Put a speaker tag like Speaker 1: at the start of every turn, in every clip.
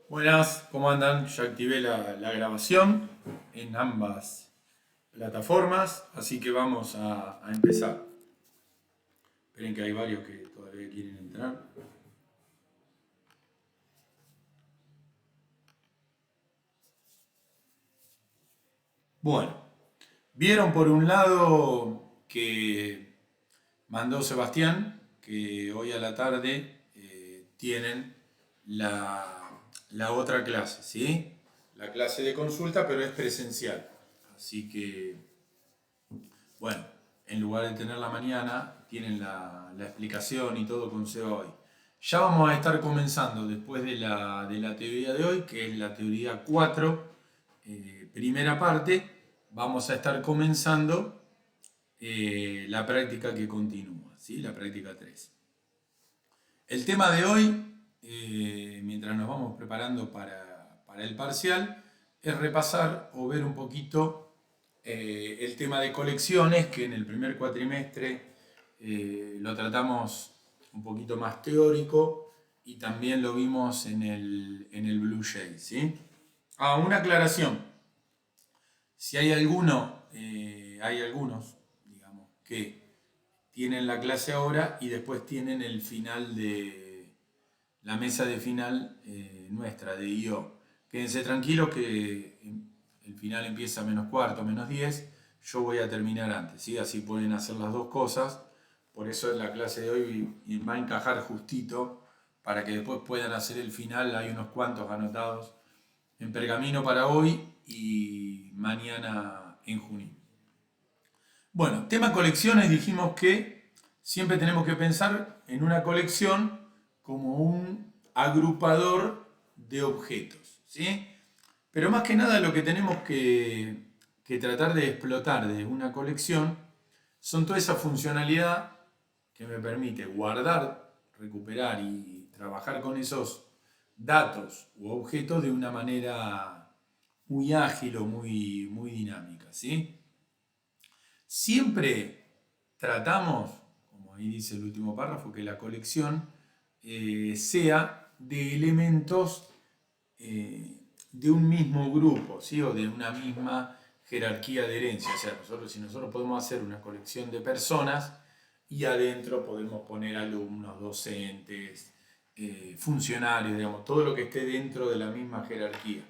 Speaker 1: Buenas, ¿cómo andan? Ya activé la grabación en ambas plataformas, así que vamos a empezar. Esperen que hay varios que todavía quieren entrar. Bueno, vieron por un lado que mandó Sebastián que hoy a la tarde tienen la otra clase, ¿sí? La clase de consulta, pero es presencial. Así que bueno, en lugar de tener la mañana, tienen la explicación y todo con Seba hoy. Ya vamos a estar comenzando después de la teoría de hoy, que es la teoría 4, primera parte. Vamos a estar comenzando la práctica que continúa, ¿sí? La práctica 3. El tema de hoy, mientras nos vamos preparando para el parcial, es repasar o ver un poquito el tema de colecciones, que en el primer cuatrimestre lo tratamos un poquito más teórico y también lo vimos en el Blue Jay, ¿sí? Una aclaración. Si hay algunos, digamos, que tienen la clase ahora y después tienen el final de la mesa de final nuestra de IO. Quédense tranquilos que el final empieza a -4, -10. Yo voy a terminar antes, ¿sí? Así pueden hacer las dos cosas. Por eso en la clase de hoy va a encajar justito para que después puedan hacer el final. Hay unos cuantos anotados en pergamino para hoy y mañana en junio. Bueno, tema colecciones, dijimos que siempre tenemos que pensar en una colección como un agrupador de objetos, ¿sí? Pero más que nada lo que tenemos que tratar de explotar de una colección son toda esa funcionalidad que me permite guardar, recuperar y trabajar con esos datos u objetos de una manera muy ágil o muy dinámica, ¿sí? Siempre tratamos, como ahí dice el último párrafo, que la colección sea de elementos de un mismo grupo, ¿sí? O de una misma jerarquía de herencia. O sea, si nosotros podemos hacer una colección de personas y adentro podemos poner alumnos, docentes, funcionarios, digamos, todo lo que esté dentro de la misma jerarquía.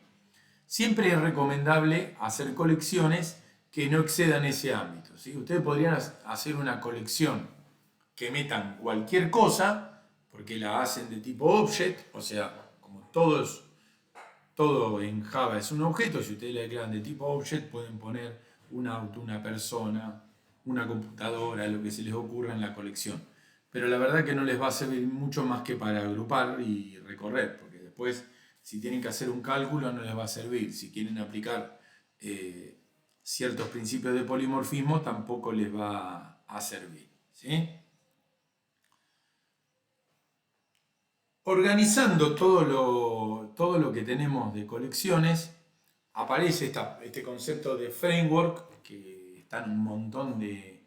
Speaker 1: Siempre es recomendable hacer colecciones que no excedan ese ámbito, ¿sí? Ustedes podrían hacer una colección que metan cualquier cosa, porque la hacen de tipo object, o sea, como todo en Java es un objeto, si ustedes le declaran de tipo object, pueden poner un auto, una persona, una computadora, lo que se les ocurra en la colección. Pero la verdad que no les va a servir mucho más que para agrupar y recorrer, porque después, si tienen que hacer un cálculo, no les va a servir. Si quieren aplicar ciertos principios de polimorfismo, tampoco les va a servir, ¿sí? Organizando todo lo que tenemos de colecciones, aparece este concepto de framework, que está en un montón de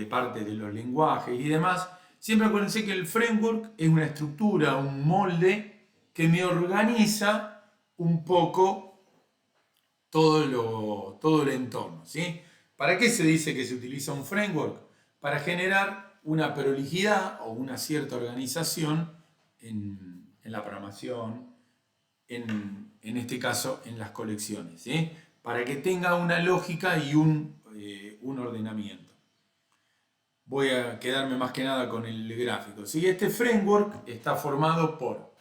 Speaker 1: partes de los lenguajes y demás. Siempre acuérdense que el framework es una estructura, un molde que me organiza un poco todo el entorno, ¿sí? ¿Para qué se dice que se utiliza un framework? Para generar una prolijidad o una cierta organización en la programación, en este caso en las colecciones, ¿sí? Para que tenga una lógica y un ordenamiento. Voy a quedarme más que nada con el gráfico, ¿sí? Este framework está formado por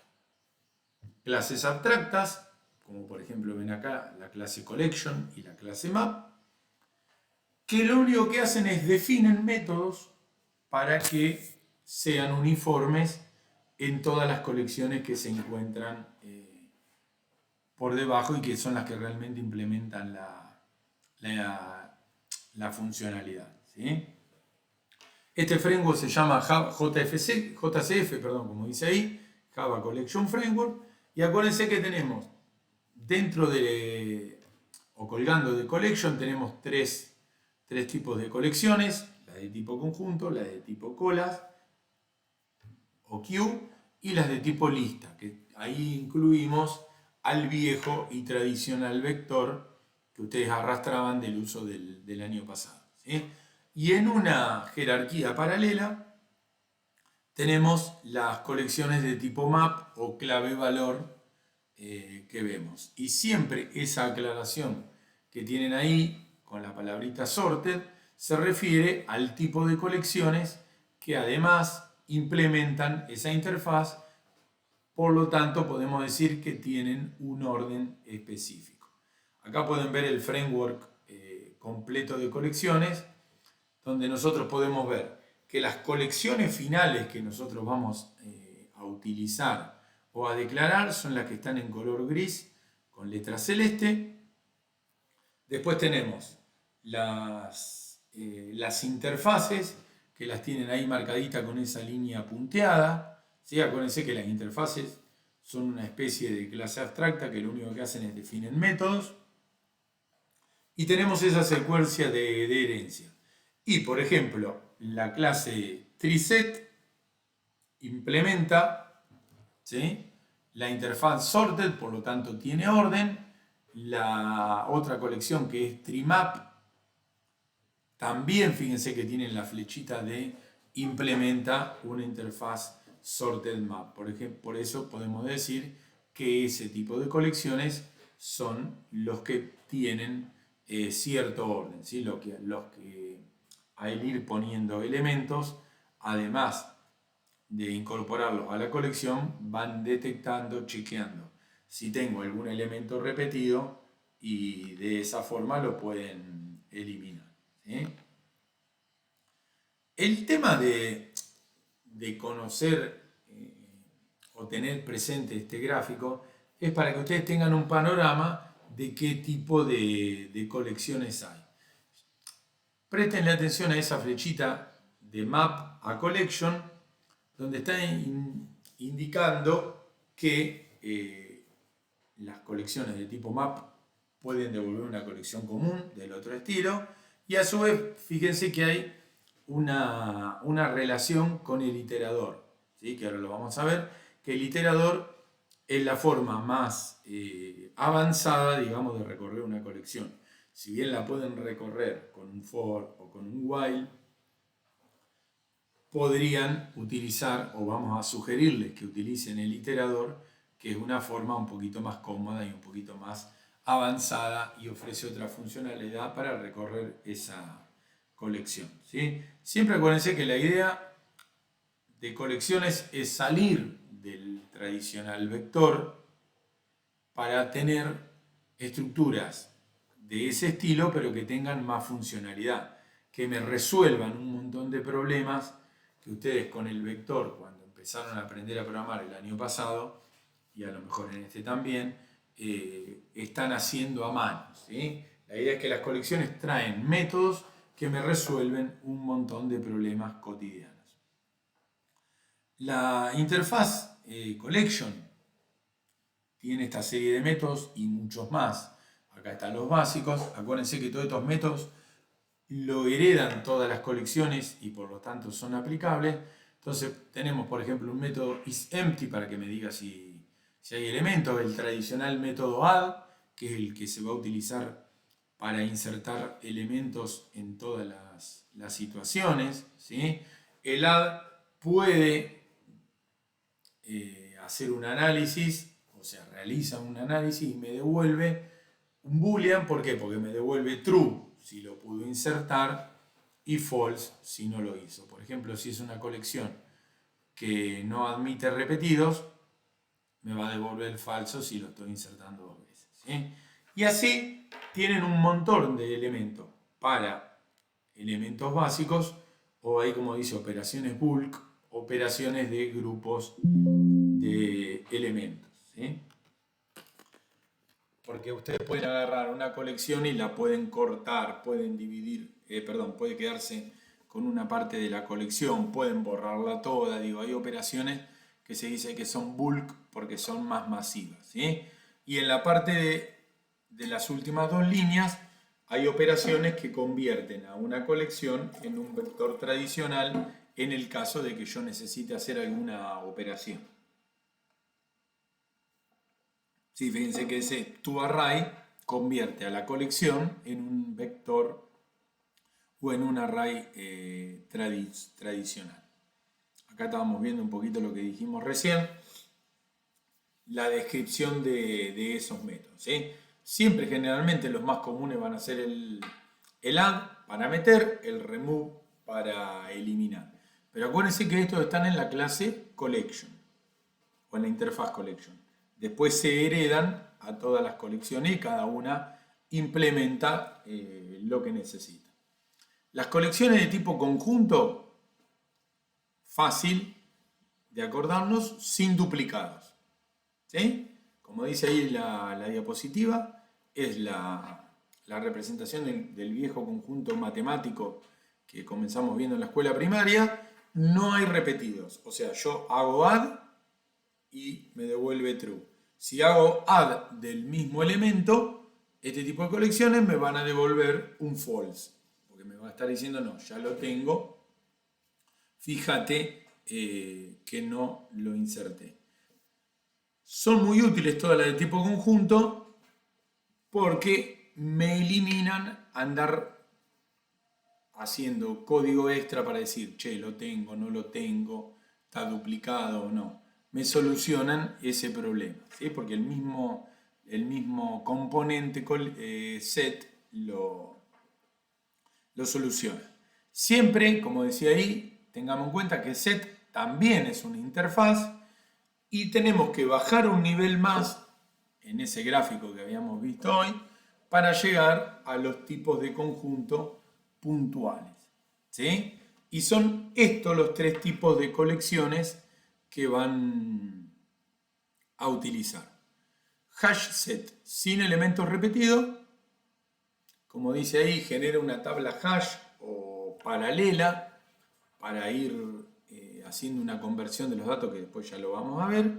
Speaker 1: clases abstractas, como por ejemplo ven acá la clase collection y la clase map, que lo único que hacen es definen métodos para que sean uniformes en todas las colecciones que se encuentran por debajo y que son las que realmente implementan la funcionalidad, ¿sí? Este framework se llama JCF, como dice ahí, Java Collection Framework, y acuérdense que tenemos dentro o colgando de collection tenemos tres tipos de colecciones, la de tipo conjunto, la de tipo colas o queue y las de tipo lista, que ahí incluimos al viejo y tradicional vector que ustedes arrastraban del uso del año pasado, ¿sí? Y en una jerarquía paralela tenemos las colecciones de tipo map o clave-valor que vemos. Y siempre esa aclaración que tienen ahí con la palabrita sorted se refiere al tipo de colecciones que además implementan esa interfaz, por lo tanto podemos decir que tienen un orden específico. Acá pueden ver el framework completo de colecciones, donde nosotros podemos ver que las colecciones finales que nosotros vamos a utilizar o a declarar son las que están en color gris con letra celeste. Después tenemos las interfaces, que las tienen ahí marcaditas con esa línea punteada. ¿Sí? Acuérdense que las interfaces son una especie de clase abstracta que lo único que hacen es definir métodos. Y tenemos esa secuencia de herencia. Y por ejemplo, la clase TreeSet implementa, ¿sí?, la interfaz sorted, por lo tanto tiene orden. La otra colección que es TreeMap también, fíjense que tienen la flechita de implementa una interfaz sorted map. Por ejemplo, por eso podemos decir que ese tipo de colecciones son los que tienen cierto orden, ¿sí? Los que al ir poniendo elementos, además de incorporarlos a la colección, van detectando, chequeando si tengo algún elemento repetido y de esa forma lo pueden eliminar, ¿sí? El tema de conocer o tener presente este gráfico es para que ustedes tengan un panorama de qué tipo de colecciones hay. Prestenle atención a esa flechita de Map a Collection, donde está indicando que las colecciones de tipo Map pueden devolver una colección común del otro estilo, y a su vez fíjense que hay una relación con el iterador, ¿sí? Que ahora lo vamos a ver, que el iterador es la forma más avanzada, digamos, de recorrer una colección. Si bien la pueden recorrer con un for o con un while, podrían utilizar, o vamos a sugerirles que utilicen el iterador, que es una forma un poquito más cómoda y un poquito más avanzada y ofrece otra funcionalidad para recorrer esa colección, ¿sí? Siempre acuérdense que la idea de colecciones es salir del tradicional vector para tener estructuras de ese estilo, pero que tengan más funcionalidad, que me resuelvan un montón de problemas que ustedes con el vector, cuando empezaron a aprender a programar el año pasado, y a lo mejor en este también, están haciendo a mano, ¿sí? La idea es que las colecciones traen métodos que me resuelven un montón de problemas cotidianos. La interfaz Collection tiene esta serie de métodos y muchos más. Acá están los básicos. Acuérdense que todos estos métodos lo heredan todas las colecciones y por lo tanto son aplicables. Entonces tenemos, por ejemplo, un método isEmpty para que me diga si hay elementos. El tradicional método add, que es el que se va a utilizar para insertar elementos en todas las situaciones, ¿sí? El add puede hacer un análisis, o sea, realiza un análisis y me devuelve un boolean. ¿Por qué? Porque me devuelve true si lo pudo insertar y false si no lo hizo. Por ejemplo, si es una colección que no admite repetidos, me va a devolver el falso si lo estoy insertando dos veces, ¿sí? Y así tienen un montón de elementos para elementos básicos, o ahí como dice operaciones bulk, operaciones de grupos de elementos, ¿sí? Porque ustedes pueden agarrar una colección y la pueden cortar, pueden dividir, puede quedarse con una parte de la colección, pueden borrarla toda. Digo, hay operaciones que se dice que son bulk porque son más masivas, ¿sí? Y en la parte de las últimas dos líneas hay operaciones que convierten a una colección en un vector tradicional en el caso de que yo necesite hacer alguna operación. Sí, fíjense que ese toArray convierte a la colección en un vector o en un array tradicional. Acá estábamos viendo un poquito lo que dijimos recién, la descripción de esos métodos. ¿Sí? Siempre generalmente los más comunes van a ser el add para meter, el remove para eliminar. Pero acuérdense que estos están en la clase collection o en la interfaz collection. Después se heredan a todas las colecciones y cada una implementa lo que necesita. Las colecciones de tipo conjunto, fácil de acordarnos, sin duplicados. ¿Sí? Como dice ahí la diapositiva, es la representación del viejo conjunto matemático que comenzamos viendo en la escuela primaria. No hay repetidos, o sea, yo hago add y me devuelve true. Si hago add del mismo elemento, este tipo de colecciones me van a devolver un false, porque me va a estar diciendo no, ya lo tengo, fíjate que no lo inserté. Son muy útiles todas las de tipo conjunto porque me eliminan andar haciendo código extra para decir, che, lo tengo, no lo tengo, está duplicado o no. Me solucionan ese problema, ¿sí? Porque el mismo componente set lo soluciona. Siempre, como decía ahí, tengamos en cuenta que set también es una interfaz y tenemos que bajar un nivel más en ese gráfico que habíamos visto hoy para llegar a los tipos de conjunto puntuales. ¿Sí? Y son estos los tres tipos de colecciones que van a utilizar. Hash set sin elementos repetidos, como dice ahí, genera una tabla hash o paralela para ir haciendo una conversión de los datos que después ya lo vamos a ver.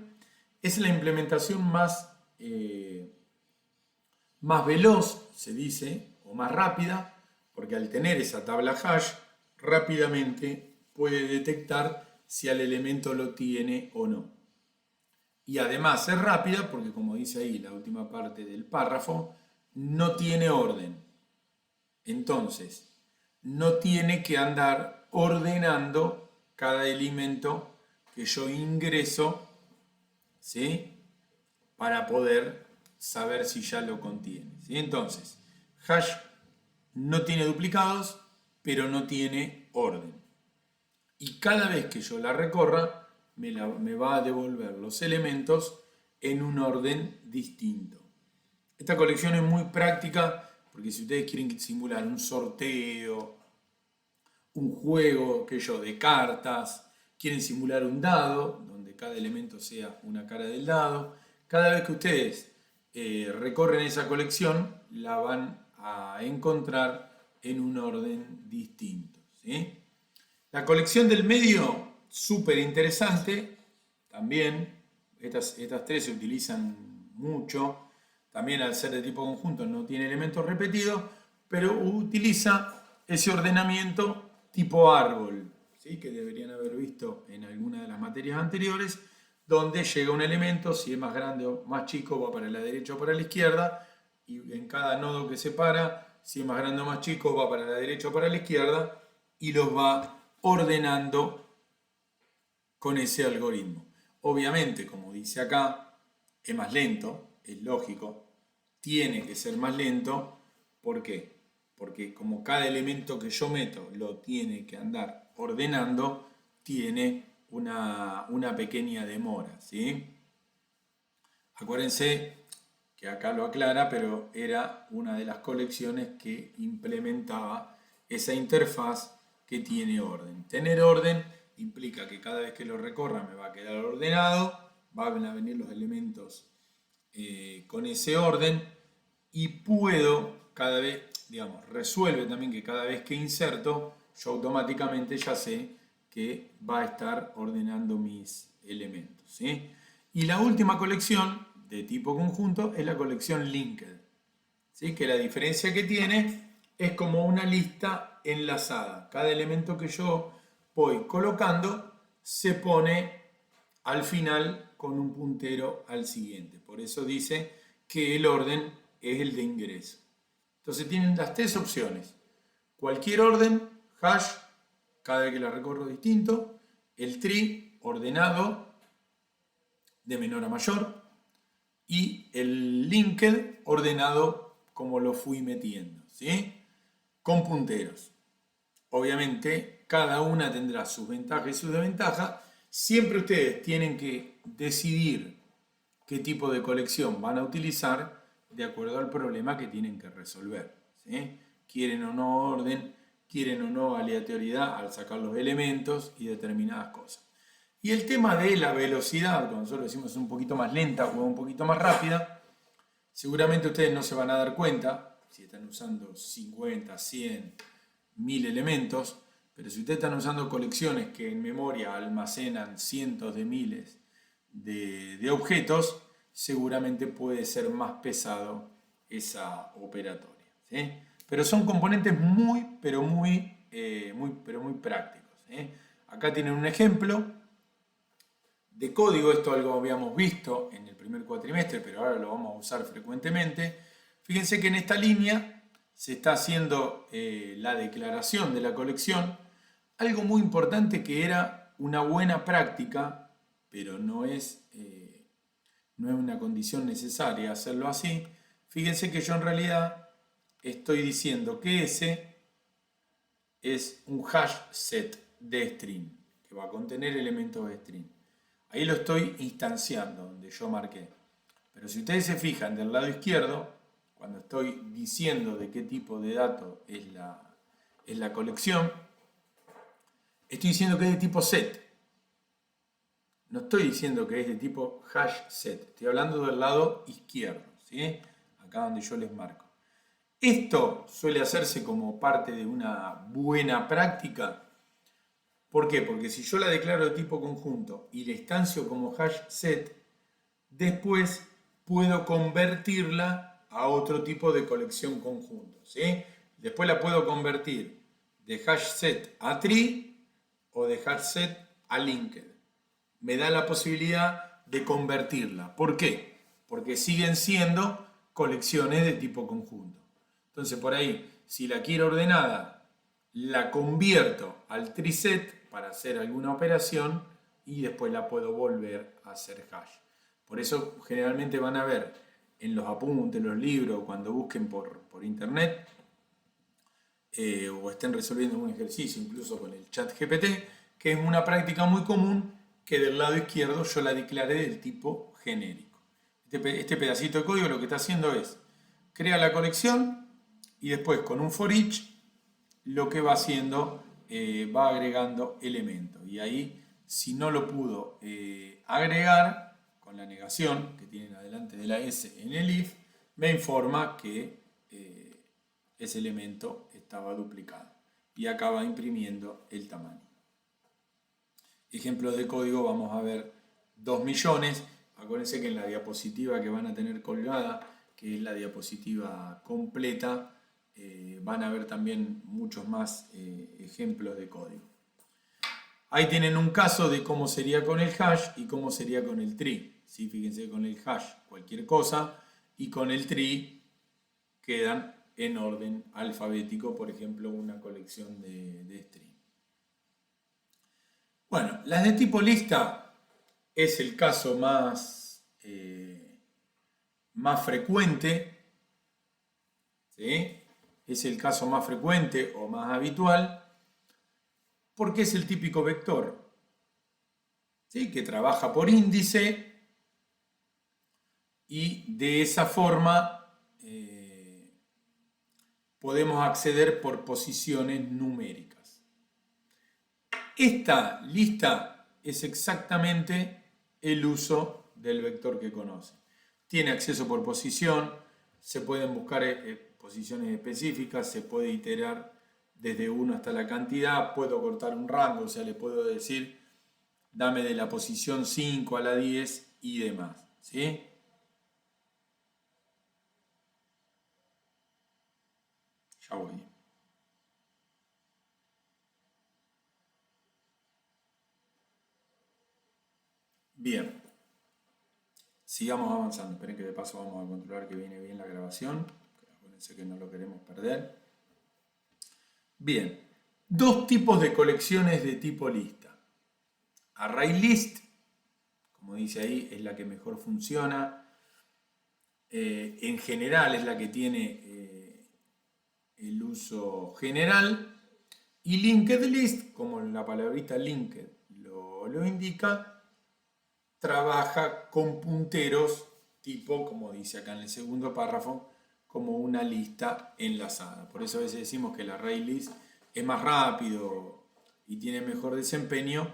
Speaker 1: Es la implementación más veloz, se dice, o más rápida, porque al tener esa tabla hash, rápidamente puede detectar si al elemento lo tiene o no. Y además es rápida porque, como dice ahí la última parte del párrafo, no tiene orden. Entonces, no tiene que andar ordenando cada elemento que yo ingreso, ¿sí? Para poder saber si ya lo contiene. ¿Sí? Entonces, hash no tiene duplicados, pero no tiene orden. Y cada vez que yo la recorra, me va a devolver los elementos en un orden distinto. Esta colección es muy práctica porque si ustedes quieren simular un sorteo, un juego de cartas, quieren simular un dado, donde cada elemento sea una cara del dado, cada vez que ustedes recorren esa colección, la van a encontrar en un orden distinto. ¿Sí? La colección del medio, súper interesante, también, estas tres se utilizan mucho, también al ser de tipo conjunto no tiene elementos repetidos, pero utiliza ese ordenamiento tipo árbol, ¿sí? Que deberían haber visto en alguna de las materias anteriores, donde llega un elemento, si es más grande o más chico va para la derecha o para la izquierda, y en cada nodo que separa, si es más grande o más chico va para la derecha o para la izquierda, y los va ordenando con ese algoritmo. Obviamente, como dice acá, es más lento, es lógico, tiene que ser más lento. ¿Por qué? Porque como cada elemento que yo meto lo tiene que andar ordenando, tiene una pequeña demora, ¿sí? Acuérdense que acá lo aclara, pero era una de las colecciones que implementaba esa interfaz que tiene orden. Tener orden implica que cada vez que lo recorra me va a quedar ordenado, van a venir los elementos con ese orden y puedo cada vez, resuelve también que cada vez que inserto, yo automáticamente ya sé que va a estar ordenando mis elementos. ¿Sí? Y la última colección de tipo conjunto es la colección linked. ¿Sí? Que la diferencia que tiene es como una lista enlazada. Cada elemento que yo voy colocando se pone al final con un puntero al siguiente. Por eso dice que el orden es el de ingreso. Entonces tienen las tres opciones. Cualquier orden, hash, cada vez que la recorro distinto. El tree, ordenado, de menor a mayor. Y el linked, ordenado como lo fui metiendo, ¿sí? Con punteros. Obviamente, cada una tendrá sus ventajas y sus desventajas. Siempre ustedes tienen que decidir qué tipo de colección van a utilizar de acuerdo al problema que tienen que resolver, ¿sí? Quieren o no orden, quieren o no aleatoriedad al sacar los elementos y determinadas cosas. Y el tema de la velocidad, cuando nosotros decimos un poquito más lenta o un poquito más rápida, seguramente ustedes no se van a dar cuenta si están usando 50, 100, 1000 elementos, pero si ustedes están usando colecciones que en memoria almacenan cientos de miles de objetos, seguramente puede ser más pesado esa operatoria, ¿sí? Pero son componentes muy prácticos, ¿sí? Acá tienen un ejemplo de código. Esto algo habíamos visto en el primer cuatrimestre, pero ahora lo vamos a usar frecuentemente. Fíjense que en esta línea se está haciendo la declaración de la colección. Algo muy importante que era una buena práctica, pero no es una condición necesaria hacerlo así. Fíjense que yo en realidad estoy diciendo que ese es un hash set de string, que va a contener elementos de string. Ahí lo estoy instanciando, donde yo marqué. Pero si ustedes se fijan del lado izquierdo, cuando estoy diciendo de qué tipo de dato es la colección, estoy diciendo que es de tipo set. No estoy diciendo que es de tipo hash set. Estoy hablando del lado izquierdo, ¿sí? Acá donde yo les marco. Esto suele hacerse como parte de una buena práctica. ¿Por qué? Porque si yo la declaro de tipo conjunto y la instancio como hash set, después puedo convertirla a otro tipo de colección conjunto, ¿sí? Después la puedo convertir de hash set a tree o de hash set a linked. Me da la posibilidad de convertirla. ¿Por qué? Porque siguen siendo colecciones de tipo conjunto. Entonces por ahí, si la quiero ordenada, la convierto al tree set para hacer alguna operación y después la puedo volver a hacer hash. Por eso generalmente van a ver en los apuntes, los libros, cuando busquen por internet o estén resolviendo un ejercicio, incluso con el chat GPT, que es una práctica muy común que del lado izquierdo yo la declaré del tipo genérico. Este pedacito de código lo que está haciendo es crea la colección y después con un for each lo que va haciendo va agregando elementos. Y ahí, si no lo pudo agregar con la negación que tienen adelante de la S en el if, me informa que ese elemento estaba duplicado y acaba imprimiendo el tamaño. Ejemplo de código, vamos a ver 2 millones. Acuérdense que en la diapositiva que van a tener colgada, que es la diapositiva completa, van a ver también muchos más ejemplos de código. Ahí tienen un caso de cómo sería con el hash y cómo sería con el tree. ¿Sí? Fíjense, con el hash cualquier cosa y con el tree quedan en orden alfabético, por ejemplo, una colección de string. Bueno, las de tipo lista es el caso más frecuente, ¿sí? Es el caso más frecuente o más habitual, porque es el típico vector, ¿sí? Que trabaja por índice y de esa forma podemos acceder por posiciones numéricas. Esta lista es exactamente el uso del vector que conoce. Tiene acceso por posición, se pueden buscar posiciones específicas, se puede iterar desde 1 hasta la cantidad, puedo cortar un rango, o sea, le puedo decir, dame de la posición 5 a la 10 y demás, ¿sí? Ya voy. Bien. Sigamos avanzando. Esperen que de paso vamos a controlar que viene bien la grabación. Acuérdense que no lo queremos perder. Bien, dos tipos de colecciones de tipo lista. ArrayList, como dice ahí, es la que mejor funciona. En general es la que tiene el uso general. Y LinkedList, como la palabrita linked lo indica, trabaja con punteros tipo, como dice acá en el segundo párrafo, como una lista enlazada. Por eso a veces decimos que el ArrayList es más rápido y tiene mejor desempeño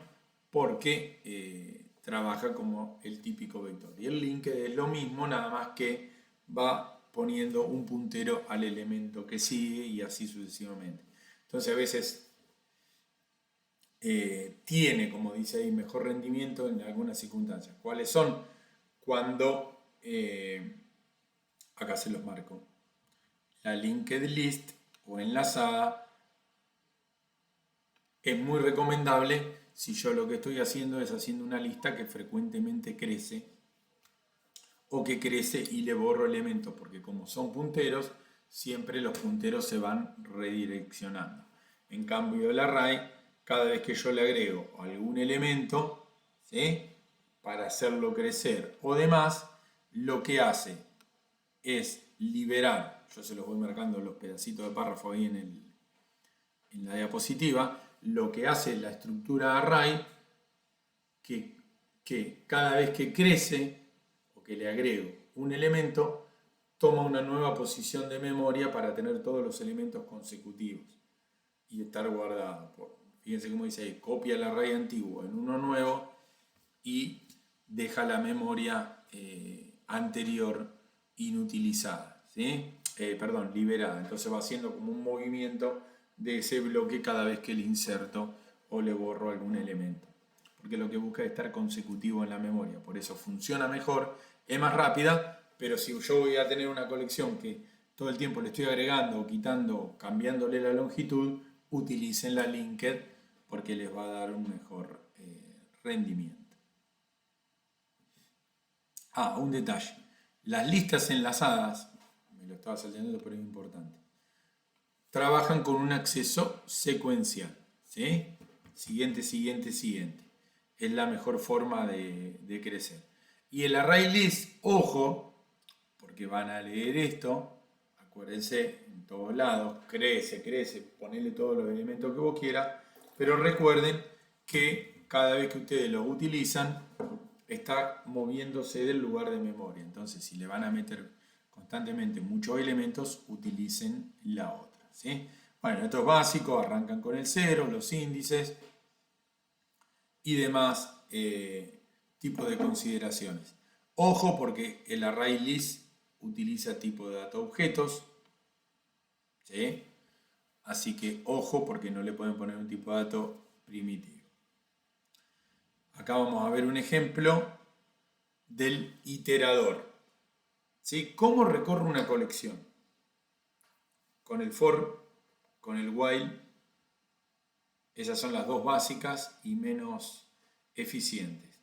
Speaker 1: porque trabaja como el típico vector. Y el linked es lo mismo, nada más que va poniendo un puntero al elemento que sigue y así sucesivamente. Entonces a veces tiene, como dice ahí, mejor rendimiento en algunas circunstancias. ¿Cuáles son? Cuando, acá se los marco, la linked list o enlazada es muy recomendable si yo lo que estoy haciendo es haciendo una lista que frecuentemente crece o que crece y le borro elementos, porque como son punteros, siempre los punteros se van redireccionando. En cambio, el array, cada vez que yo le agrego algún elemento, ¿sí?, para hacerlo crecer o demás, lo que hace es liberar, yo se los voy marcando los pedacitos de párrafo ahí en la diapositiva, lo que hace la estructura array, que cada vez que crece o que le agrego un elemento, toma una nueva posición de memoria para tener todos los elementos consecutivos y estar guardado. Fíjense cómo dice ahí, copia el array antiguo en uno nuevo y deja la memoria anterior inutilizada, ¿sí? Liberada. Entonces va haciendo como un movimiento de ese bloque cada vez que le inserto o le borro algún elemento. Porque lo que busca es estar consecutivo en la memoria. Por eso funciona mejor, es más rápida, pero si yo voy a tener una colección que todo el tiempo le estoy agregando, quitando, cambiándole la longitud, utilicen la linked porque les va a dar un mejor rendimiento. Un detalle. Las listas enlazadas, me lo estaba saltando pero es importante, trabajan con un acceso secuencial, ¿sí? Siguiente, siguiente, siguiente. Es la mejor forma de crecer. Y el ArrayList, ojo, porque van a leer esto, acuérdense, en todos lados, crece, crece, ponele todos los elementos que vos quieras, pero recuerden que cada vez que ustedes lo utilizan, está moviéndose del lugar de memoria. Entonces, si le van a meter constantemente muchos elementos, utilicen la otra, ¿sí? Bueno, esto es básico, arrancan con el 0, los índices y demás tipos de consideraciones. Ojo porque el ArrayList utiliza tipo de data objetos, ¿sí? Así que ojo porque no le pueden poner un tipo de dato primitivo. Acá vamos a ver un ejemplo del iterador, ¿sí? ¿Cómo recorre una colección? Con el for, con el while. Esas son las dos básicas y menos eficientes.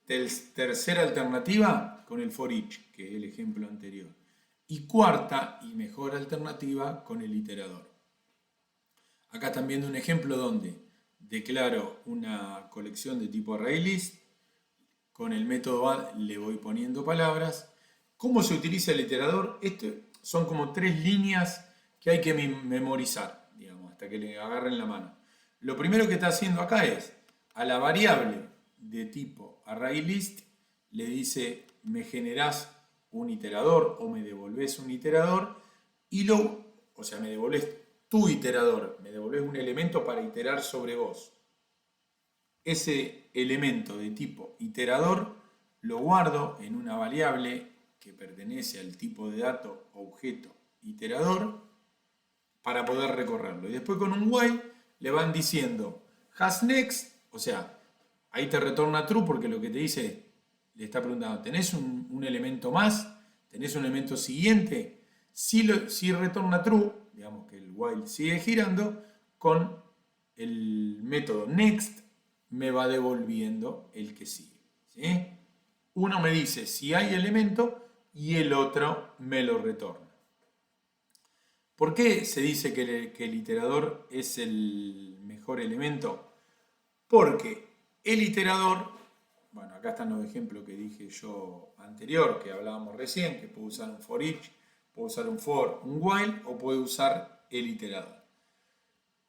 Speaker 1: Tercera alternativa con el for each, que es el ejemplo anterior. Y cuarta y mejor alternativa con el iterador. Acá están viendo un ejemplo donde declaro una colección de tipo ArrayList. Con el método add le voy poniendo palabras. ¿Cómo se utiliza el iterador? Son como 3 líneas que hay que memorizar, digamos, hasta que le agarren la mano. Lo primero que está haciendo acá es, a la variable de tipo ArrayList, le dice, me generás un iterador o me devolvés un iterador, o sea, me devolvés tu iterador, me devolvés un elemento para iterar sobre vos. Ese elemento de tipo iterador lo guardo en una variable que pertenece al tipo de dato objeto iterador para poder recorrerlo. Y después con un while le van diciendo hasNext, o sea, ahí te retorna true porque lo que te dice, le está preguntando, ¿tenés un elemento más? ¿Tenés un elemento siguiente? Si retorna true, digamos que el while sigue girando, con el método next me va devolviendo el que sigue, ¿sí? Uno me dice si hay elemento y el otro me lo retorna. ¿Por qué se dice que el iterador es el mejor elemento? Porque el iterador, bueno, acá están los ejemplos que dije yo anterior, que hablábamos recién, que puedo usar un for each, puedo usar un for, un while o puedo usar el iterador.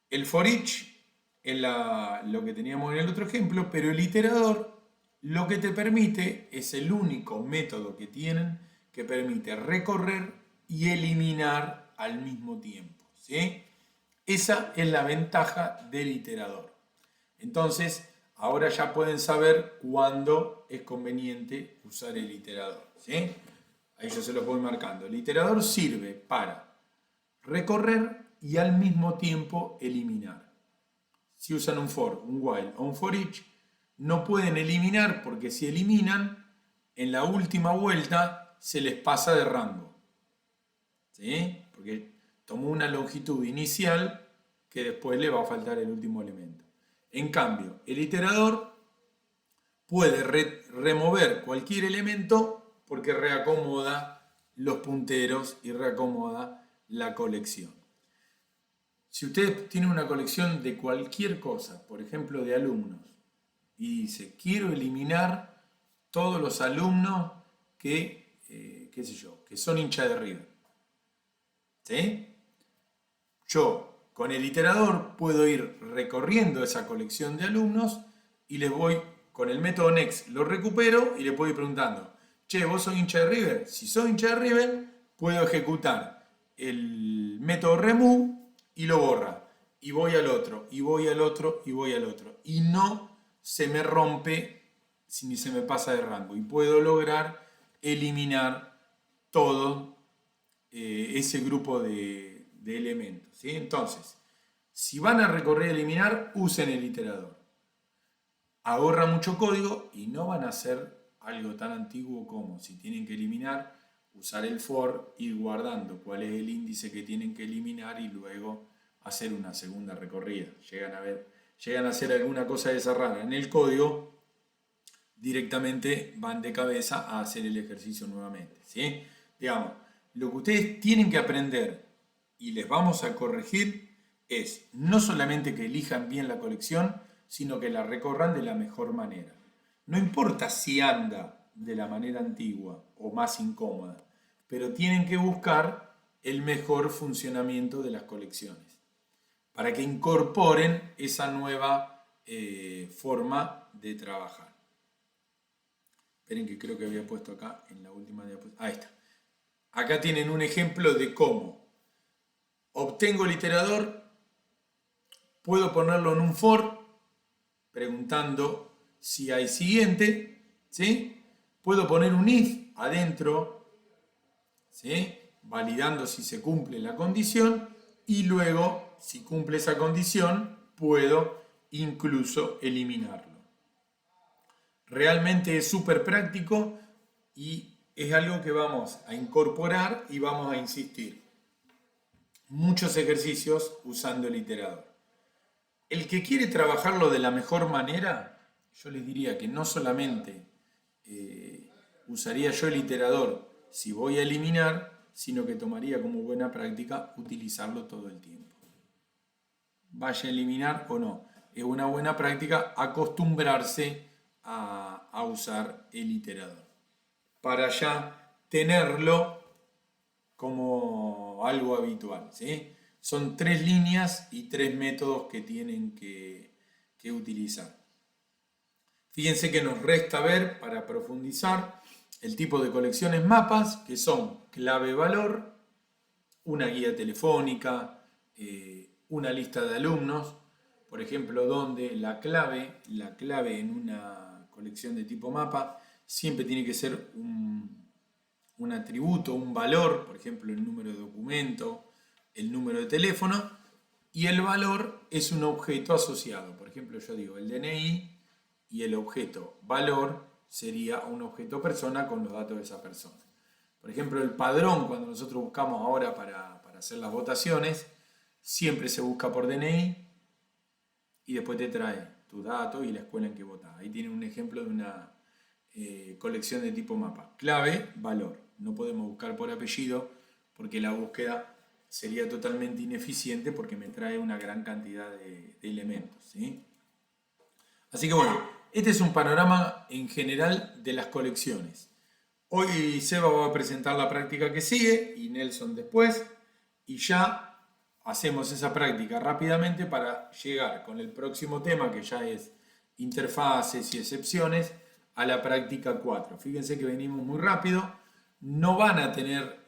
Speaker 1: El for each es lo que teníamos en el otro ejemplo, pero el iterador lo que te permite es el único método que tienen que permite recorrer y eliminar al mismo tiempo, ¿sí? Esa es la ventaja del iterador. Entonces, ahora ya pueden saber cuándo es conveniente usar el iterador, ¿sí? Ahí yo se los voy marcando. El iterador sirve para recorrer y al mismo tiempo eliminar. Si usan un for, un while o un for each, no pueden eliminar porque si eliminan, en la última vuelta se les pasa de rango, ¿sí? Porque tomó una longitud inicial que después le va a faltar el último elemento. En cambio, el iterador puede remover cualquier elemento porque reacomoda los punteros y reacomoda la colección. Si usted tiene una colección de cualquier cosa, por ejemplo de alumnos, y dice, quiero eliminar todos los alumnos que, qué sé yo, que son hinchas de River, ¿sí? Yo con el iterador puedo ir recorriendo esa colección de alumnos y les voy, con el método next, lo recupero y le puedo ir preguntando, che, ¿vos sos hincha de River? Si sos hincha de River, puedo ejecutar el método remove y lo borra. Y voy al otro, y voy al otro, y voy al otro. Y no se me rompe ni se me pasa de rango. Y puedo lograr eliminar todo ese grupo de elementos, ¿sí? Entonces, si van a recorrer y eliminar, usen el iterador. Ahorra mucho código y no van a hacer algo tan antiguo como si tienen que eliminar, usar el for, ir guardando cuál es el índice que tienen que eliminar y luego hacer una segunda recorrida. Llegan a hacer alguna cosa de esa rara en el código, directamente van de cabeza a hacer el ejercicio nuevamente, ¿sí? Digamos, lo que ustedes tienen que aprender y les vamos a corregir es no solamente que elijan bien la colección, sino que la recorran de la mejor manera. No importa si anda de la manera antigua o más incómoda, pero tienen que buscar el mejor funcionamiento de las colecciones para que incorporen esa nueva forma de trabajar. Esperen que creo que había puesto acá en la última diapositiva. Ahí está. Acá tienen un ejemplo de cómo obtengo el iterador, puedo ponerlo en un for, preguntando si hay siguiente, ¿sí? Puedo poner un if adentro, ¿sí? Validando si se cumple la condición y luego, si cumple esa condición, puedo incluso eliminarlo. Realmente es súper práctico y es algo que vamos a incorporar y vamos a insistir. Muchos ejercicios usando el iterador. El que quiere trabajarlo de la mejor manera, yo les diría que no solamente usaría yo el iterador si voy a eliminar, sino que tomaría como buena práctica utilizarlo todo el tiempo. Vaya a eliminar o no. Es una buena práctica acostumbrarse a usar el iterador para ya tenerlo como algo habitual, ¿sí? Son 3 líneas y 3 métodos que tienen que utilizar. Fíjense que nos resta ver, para profundizar, el tipo de colecciones mapas, que son clave-valor, una guía telefónica, una lista de alumnos, por ejemplo, donde la clave en una colección de tipo mapa siempre tiene que ser un atributo, un valor, por ejemplo, el número de documento, el número de teléfono, y el valor es un objeto asociado. Por ejemplo, yo digo el DNI y el objeto valor sería un objeto persona con los datos de esa persona. Por ejemplo, el padrón, cuando nosotros buscamos ahora para hacer las votaciones, siempre se busca por DNI y después te trae tu dato y la escuela en que votás. Ahí tienen un ejemplo de una colección de tipo mapa. Clave, valor. No podemos buscar por apellido porque la búsqueda sería totalmente ineficiente porque me trae una gran cantidad de elementos, ¿sí? Así que bueno, este es un panorama en general de las colecciones. Hoy Seba va a presentar la práctica que sigue y Nelson después, y ya hacemos esa práctica rápidamente para llegar con el próximo tema, que ya es interfaces y excepciones, a la práctica 4. Fíjense que venimos muy rápido, no van a tener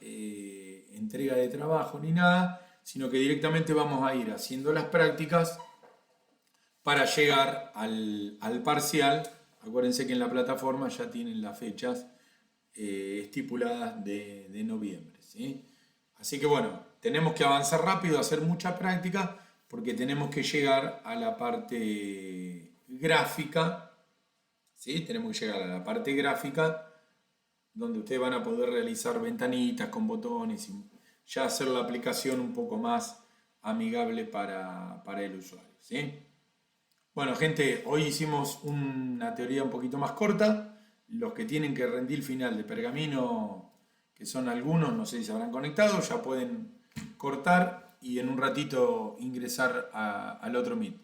Speaker 1: entrega de trabajo ni nada, sino que directamente vamos a ir haciendo las prácticas para llegar al parcial. Acuérdense que en la plataforma ya tienen las fechas estipuladas de noviembre, ¿sí? Así que bueno, tenemos que avanzar rápido, hacer mucha práctica, porque tenemos que llegar a la parte gráfica, ¿sí? Tenemos que llegar a la parte gráfica donde ustedes van a poder realizar ventanitas con botones y ya hacer la aplicación un poco más amigable para el usuario, ¿sí? Bueno, gente, hoy hicimos una teoría un poquito más corta. Los que tienen que rendir final de pergamino, que son algunos, no sé si se habrán conectado, ya pueden cortar y en un ratito ingresar al otro Meet.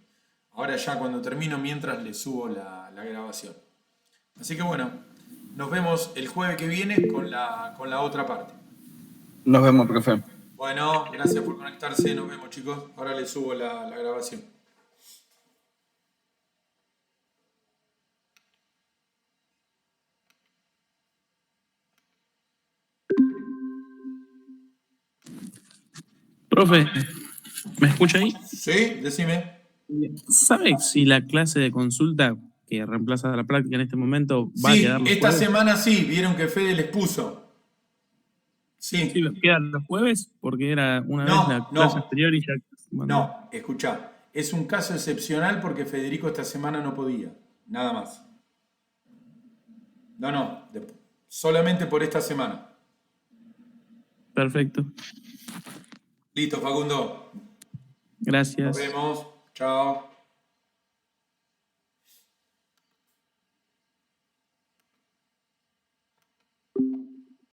Speaker 1: Ahora ya cuando termino, mientras les subo la grabación. Así que bueno, nos vemos el jueves que viene con la otra parte.
Speaker 2: Nos vemos, profe.
Speaker 1: Bueno, gracias por conectarse, nos vemos chicos. Ahora les subo la grabación.
Speaker 3: Profe, ¿me escucha ahí?
Speaker 1: Sí, decime.
Speaker 3: ¿Sabe si la clase de consulta que reemplaza la práctica en este momento va a quedar
Speaker 1: Sí,
Speaker 3: los
Speaker 1: esta
Speaker 3: jueves?
Speaker 1: semana sí, vieron que Fede les puso.
Speaker 3: Sí,
Speaker 1: Sí.
Speaker 3: quedan los jueves porque era una vez la
Speaker 1: No,
Speaker 3: clase
Speaker 1: no,
Speaker 3: anterior y ya mandó.
Speaker 1: no, escuchá. Es un caso excepcional porque Federico esta semana no podía. Nada más. No, no, solamente por esta semana.
Speaker 3: Perfecto.
Speaker 1: Listo, Facundo. Nos
Speaker 3: Gracias.
Speaker 1: vemos. Chao.